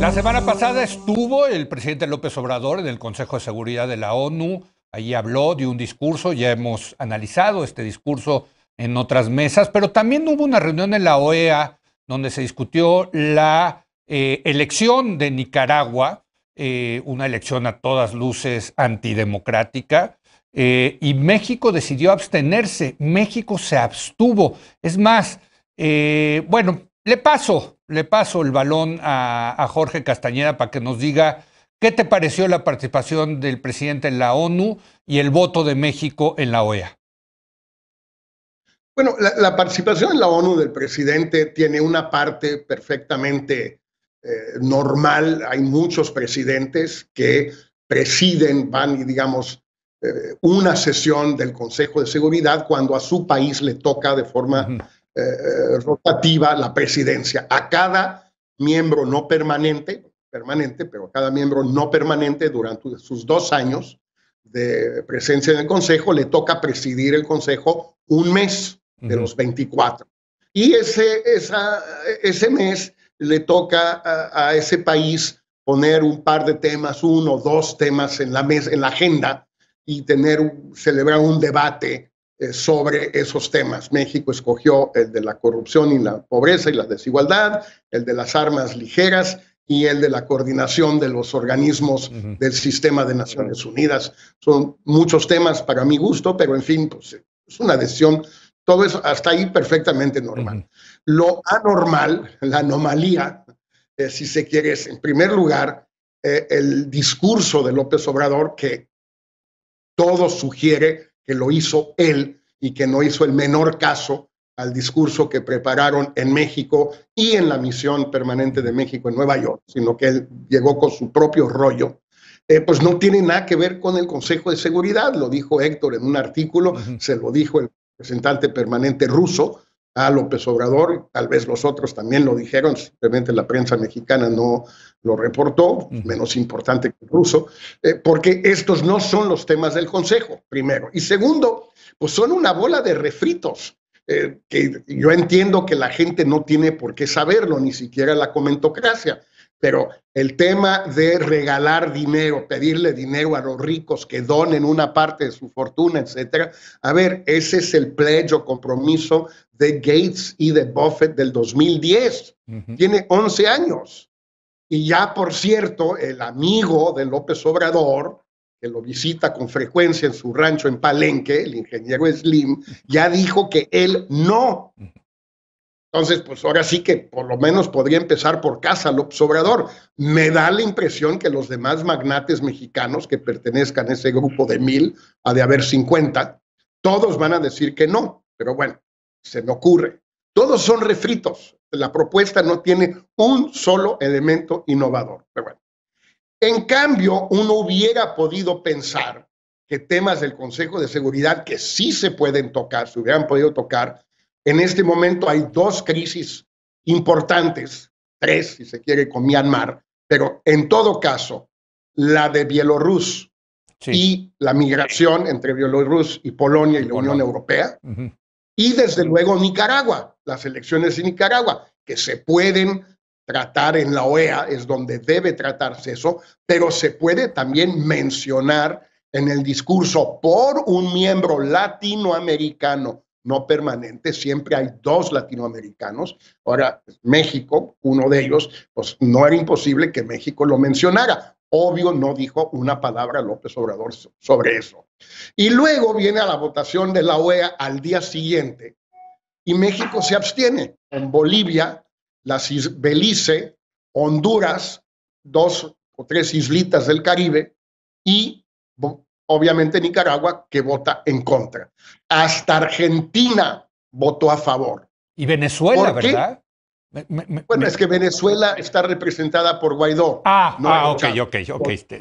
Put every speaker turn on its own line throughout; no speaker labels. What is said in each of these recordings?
La semana pasada estuvo el presidente López Obrador en el Consejo de Seguridad de la ONU. Allí habló, dio un discurso, ya hemos analizado este discurso en otras mesas, pero también hubo una reunión en la OEA donde se discutió la elección de Nicaragua, una elección a todas luces antidemocrática, y México decidió abstenerse. México se abstuvo. Es más, bueno, le paso el balón a Jorge Castañeda para que nos diga qué te pareció la participación del presidente en la ONU y el voto de México en la OEA.
Bueno, la participación en la ONU del presidente tiene una parte perfectamente normal. Hay muchos presidentes que presiden, van y digamos, una sesión del Consejo de Seguridad cuando a su país le toca de forma rotativa la presidencia. A cada miembro no permanente, pero a cada miembro no permanente durante sus 2 años de presencia en el Consejo le toca presidir el Consejo un mes de los 24. Y ese mes le toca a ese país poner un par de temas, 1 o 2 temas en la agenda y celebrar un debate sobre esos temas. México escogió el de la corrupción y la pobreza y la desigualdad, el de las armas ligeras y el de la coordinación de los organismos del sistema de Naciones Unidas. Son muchos temas para mi gusto, pero en fin, pues, es una decisión. Todo eso hasta ahí perfectamente normal. Lo anormal, la anomalía, si se quiere, es en primer lugar el discurso de López Obrador, que todo sugiere que lo hizo él y que no hizo el menor caso al discurso que prepararon en México y en la misión permanente de México en Nueva York, sino que él llegó con su propio rollo. Pues no tiene nada que ver con el Consejo de Seguridad, lo dijo Héctor en un artículo, se lo dijo el representante permanente ruso a López Obrador, tal vez los otros también lo dijeron, simplemente la prensa mexicana no lo reportó, menos importante que el ruso, porque estos no son los temas del Consejo, primero. Y segundo, pues son una bola de refritos, que yo entiendo que la gente no tiene por qué saberlo, ni siquiera la comentocracia, pero el tema de regalar dinero, pedirle dinero a los ricos que donen una parte de su fortuna, etcétera. A ver, ese es el pledge o compromiso de Gates y de Buffett del 2010. Tiene 11 años. Y ya, por cierto, el amigo de López Obrador, que lo visita con frecuencia en su rancho en Palenque, el ingeniero Slim, ya dijo que él no. Entonces, pues ahora sí que por lo menos podría empezar por casa López Obrador. Me da la impresión que los demás magnates mexicanos que pertenezcan a ese grupo de 1000, ha de haber 50, todos van a decir que no. Pero bueno, se me ocurre. Todos son refritos. La propuesta no tiene un solo elemento innovador. Pero bueno. En cambio, uno hubiera podido pensar que temas del Consejo de Seguridad que sí se pueden tocar, se hubieran podido tocar. En este momento hay 2 crisis importantes, 3 si se quiere con Myanmar, pero en todo caso, la de Bielorrusia y la migración entre Bielorrusia y Polonia y la Unión Europea, y desde luego Nicaragua, las elecciones de Nicaragua, que se pueden tratar en la OEA, es donde debe tratarse eso, pero se puede también mencionar en el discurso por un miembro latinoamericano no permanente. Siempre hay 2 latinoamericanos. Ahora, México, uno de ellos, pues no era imposible que México lo mencionara. Obvio, no dijo una palabra López Obrador sobre eso. Y luego viene a la votación de la OEA al día siguiente y México se abstiene. En Bolivia, Belice, Honduras, 2 o 3 islitas del Caribe y obviamente Nicaragua, que vota en contra. Hasta Argentina votó a favor.
Y Venezuela, ¿verdad?
Bueno, es que Venezuela está representada por Guaidó.
Ok,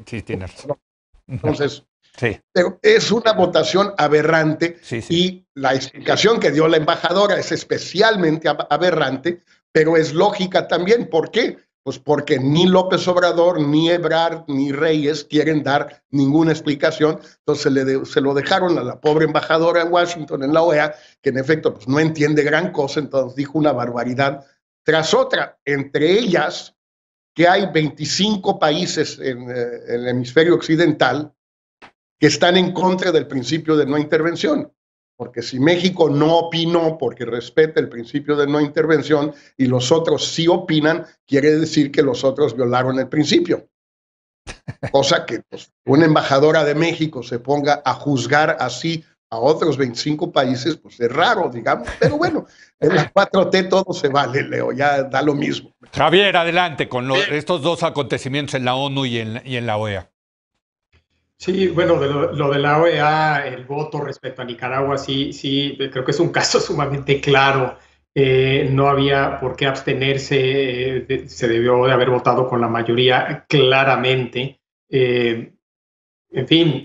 sí, tienes razón.
Entonces, pero es una votación aberrante y la explicación que dio la embajadora es especialmente aberrante, pero es lógica también. ¿Por qué? Pues porque ni López Obrador, ni Ebrard, ni Reyes quieren dar ninguna explicación. Entonces se lo dejaron a la pobre embajadora en Washington, en la OEA, que en efecto pues, no entiende gran cosa, entonces dijo una barbaridad tras otra. Entre ellas, que hay 25 países en el hemisferio occidental que están en contra del principio de no intervención. Porque si México no opinó porque respeta el principio de no intervención y los otros sí opinan, quiere decir que los otros violaron el principio. Cosa que pues, una embajadora de México se ponga a juzgar así a otros 25 países, pues es raro, digamos. Pero bueno, en la 4T todo se vale, Leo, ya da lo mismo.
Javier, adelante con estos dos acontecimientos en la ONU y en la OEA.
Sí, bueno, lo de la OEA, el voto respecto a Nicaragua, sí, creo que es un caso sumamente claro. No había por qué abstenerse, se debió de haber votado con la mayoría claramente. En fin,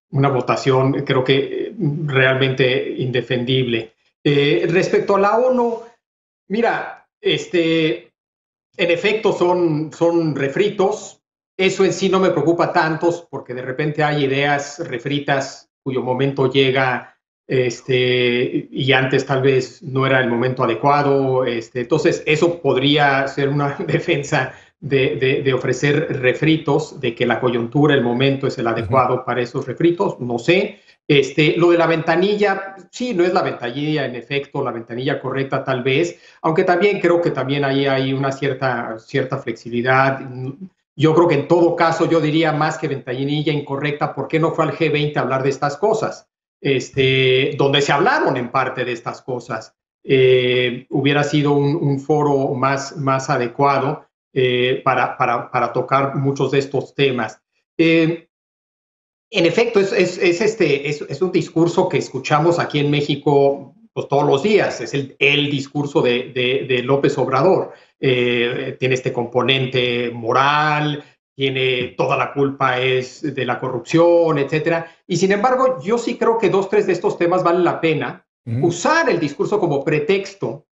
una votación creo que realmente indefendible. Respecto a la ONU, mira, en efecto son refritos. Eso en sí no me preocupa tanto porque de repente hay ideas refritas cuyo momento llega y antes tal vez no era el momento adecuado. Entonces eso podría ser una defensa de ofrecer refritos, de que la coyuntura, el momento es el adecuado para esos refritos, no sé. Lo de la ventanilla, sí, no es la ventanilla, en efecto, la ventanilla correcta tal vez, aunque también creo que también ahí hay una cierta flexibilidad. Yo creo que en todo caso yo diría más que ventanilla incorrecta, ¿por qué no fue al G20 a hablar de estas cosas? Donde se hablaron en parte de estas cosas. Hubiera sido un foro más adecuado para tocar muchos de estos temas. En efecto, es un discurso que escuchamos aquí en México pues, todos los días. Es el discurso de López Obrador. Tiene este componente moral, tiene toda la culpa es de la corrupción, etcétera. Y sin embargo, yo sí creo que 2, 3 de estos temas valen la pena usar el discurso como pretexto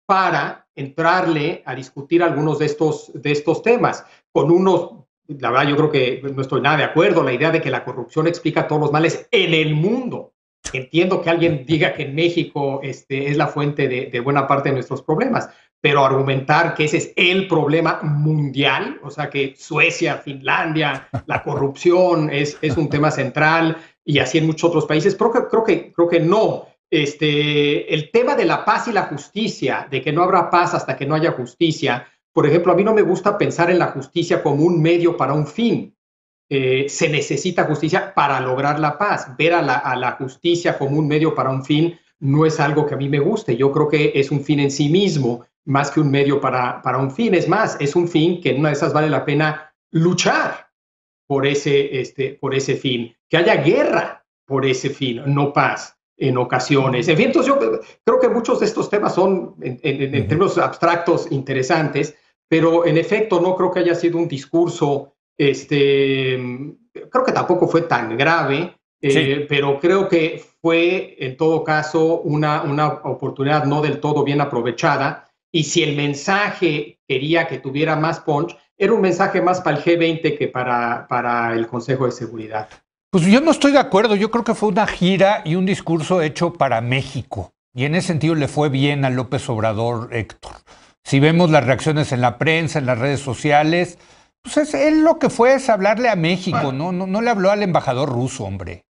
para entrarle a discutir algunos de estos temas. Con unos, la verdad, yo creo que no estoy nada de acuerdo, la idea de que la corrupción explica todos los males en el mundo. Entiendo que alguien diga que en México es la fuente de buena parte de nuestros problemas, pero argumentar que ese es el problema mundial, o sea que Suecia, Finlandia, la corrupción es un tema central y así en muchos otros países, creo que no. El tema de la paz y la justicia, de que no habrá paz hasta que no haya justicia, por ejemplo, a mí no me gusta pensar en la justicia como un medio para un fin. Se necesita justicia para lograr la paz. Ver a la justicia como un medio para un fin no es algo que a mí me guste. Yo creo que es un fin en sí mismo, más que un medio para un fin. Es más, es un fin que en una de esas vale la pena luchar por ese fin. Que haya guerra por ese fin, no paz en ocasiones. En fin, entonces yo creo que muchos de estos temas son, en términos abstractos, interesantes, pero en efecto no creo que haya sido un discurso, creo que tampoco fue tan grave, pero creo que fue en todo caso una oportunidad no del todo bien aprovechada, y si el mensaje quería que tuviera más punch, era un mensaje más para el G20 que para el Consejo de Seguridad.
Pues yo no estoy de acuerdo, yo creo que fue una gira y un discurso hecho para México, y en ese sentido le fue bien a López Obrador, Héctor. Si vemos las reacciones en la prensa, en las redes sociales, pues él lo que fue es hablarle a México, bueno, no le habló al embajador ruso, hombre.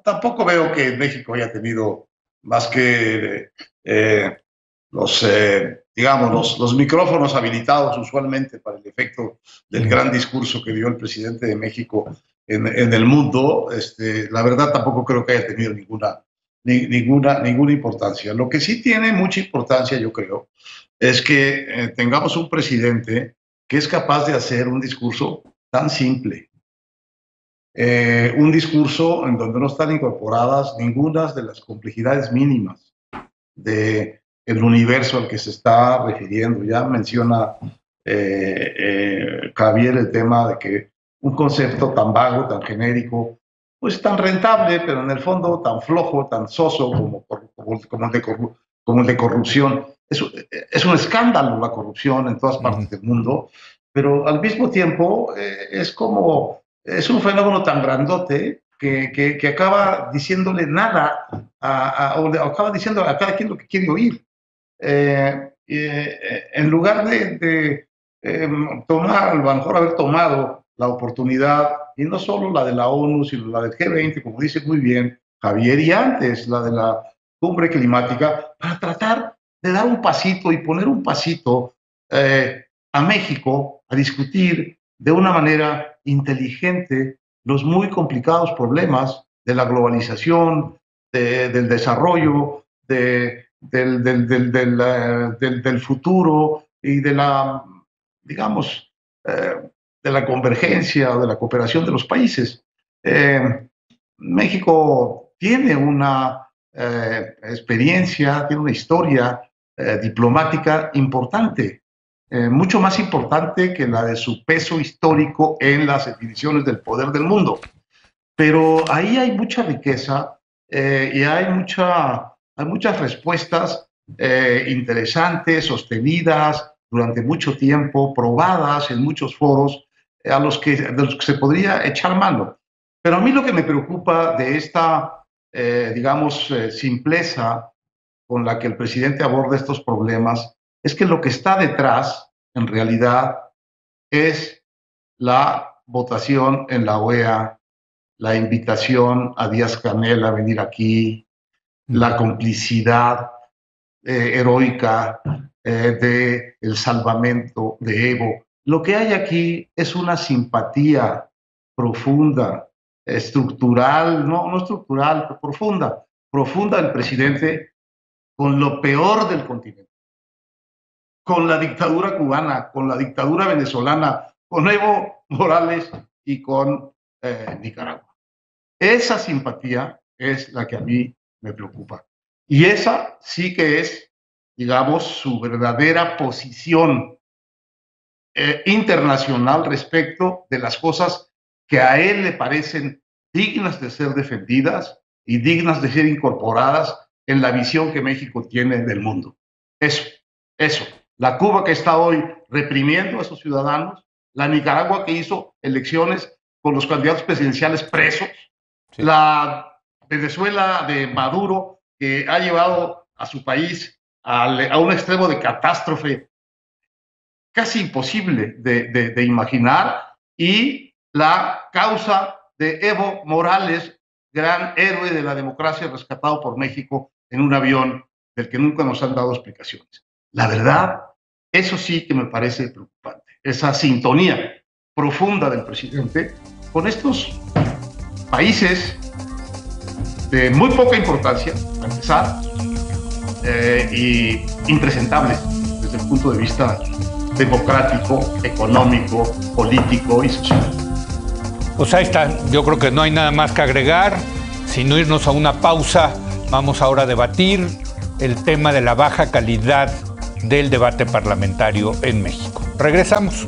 Tampoco veo que México haya tenido más que los micrófonos habilitados usualmente para el efecto del gran discurso que dio el presidente de México en el mundo. La verdad tampoco creo que haya tenido ninguna importancia. Lo que sí tiene mucha importancia, yo creo, es que tengamos un presidente que es capaz de hacer un discurso tan simple. Un discurso en donde no están incorporadas ninguna de las complejidades mínimas del universo al que se está refiriendo. Ya menciona Javier el tema de que un concepto tan vago, tan genérico, pues tan rentable, pero en el fondo tan flojo, tan soso como el de corrupción. Es un escándalo la corrupción en todas partes del mundo, pero al mismo tiempo es un fenómeno tan grandote que acaba diciéndole nada, o acaba diciendo a cada quien lo que quiere oír. en lugar de tomar, a lo mejor haber tomado la oportunidad, y no solo la de la ONU, sino la del G20, como dice muy bien Javier, y antes la de la cumbre climática, para tratar de dar un pasito y poner un pasito a México a discutir de una manera inteligente los muy complicados problemas de la globalización, del desarrollo, del futuro y de la, digamos, de la convergencia o de la cooperación de los países. México tiene una experiencia, tiene una historia diplomática importante, mucho más importante que la de su peso histórico en las definiciones del poder del mundo. Pero ahí hay mucha riqueza y hay muchas respuestas interesantes, sostenidas durante mucho tiempo, probadas en muchos foros, de los que se podría echar mano. Pero a mí lo que me preocupa de esta, simpleza con la que el presidente aborda estos problemas es que lo que está detrás, en realidad, es la votación en la OEA, la invitación a Díaz-Canel a venir aquí, la complicidad heroica del salvamento de Evo. Lo que hay aquí es una simpatía profunda, estructural, no estructural, pero profunda del presidente con lo peor del continente, con la dictadura cubana, con la dictadura venezolana, con Evo Morales y con Nicaragua. Esa simpatía es la que a mí me preocupa. Y esa sí que es, digamos, su verdadera posición internacional respecto de las cosas que a él le parecen dignas de ser defendidas y dignas de ser incorporadas en la visión que México tiene del mundo. Eso. La Cuba que está hoy reprimiendo a sus ciudadanos, la Nicaragua que hizo elecciones con los candidatos presidenciales presos, sí. La Venezuela de Maduro que ha llevado a su país a un extremo de catástrofe casi imposible de imaginar, y la causa de Evo Morales, gran héroe de la democracia rescatado por México en un avión del que nunca nos han dado explicaciones. La verdad, eso sí que me parece preocupante, esa sintonía profunda del presidente con estos países de muy poca importancia, para empezar, y impresentables desde el punto de vista democrático, económico, político y social.
Pues ahí está, yo creo que no hay nada más que agregar, sino irnos a una pausa. Vamos ahora a debatir el tema de la baja calidad del debate parlamentario en México. Regresamos.